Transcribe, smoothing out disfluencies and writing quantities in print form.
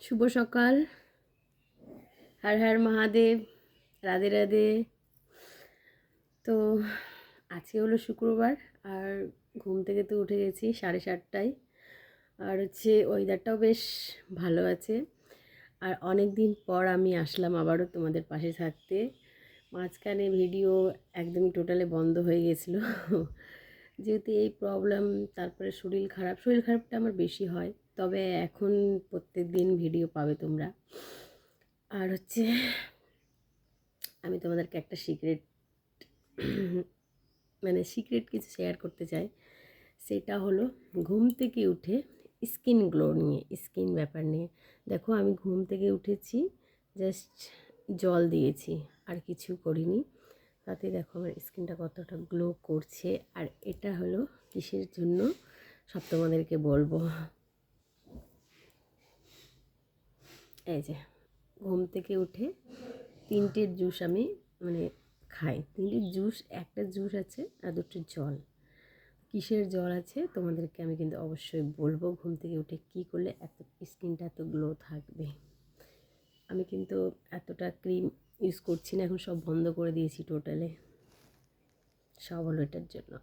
শুভ সকাল। হর হর মহাদেব। রাধে রাধে। তো আজকে হলো শুক্রবার, আর ঘুম থেকে তো উঠে গেছি 7:30টায়। আর ওয়েদারটাও বেশ ভালো আছে। আর অনেক দিন পর আমি আসলাম আবারও তোমাদের পাশে থাকতে। মাঝখানে ভিডিও একদমই টোটালি বন্ধ হয়ে গেছিলো যেহেতু এই প্রবলেম, তারপরে শরীর খারাপটা আমার বেশি হয়। তবে এখন প্রত্যেক দিন ভিডিও পাবে তোমরা। আর আমি তোমাদেরকে একটা সিক্রেট কিছু শেয়ার করতে চাই। সেটা হলো ঘুম থেকে উঠে স্কিন গ্লো নিয়ে, স্কিন ব্যাপার নিয়ে। দেখো, আমি ঘুম থেকে উঠেছি, জাস্ট জল দিয়েছি, আর কিছু করিনি। তাতে দেখো আমার স্কিনটা কতটা গ্লো করছে। আর এটা হলো কিসের জন্য সব তোমাদেরকে বলবো। এই যে ঘুম থেকে উঠে 3টে জুস আমি খাই। 3টে জুস, একটা জুস আছে আর 2টো জল। কিসের জল আছে তোমাদেরকে আমি কিন্তু অবশ্যই বলবো, ঘুম থেকে উঠে কী করলে এত স্কিনটা এত গ্লো থাকবে। আমি কিন্তু এতটা ক্রিম ইউজ করছি না, এখন সব বন্ধ করে দিয়েছি টোটালে। সব হলো এটার জন্য।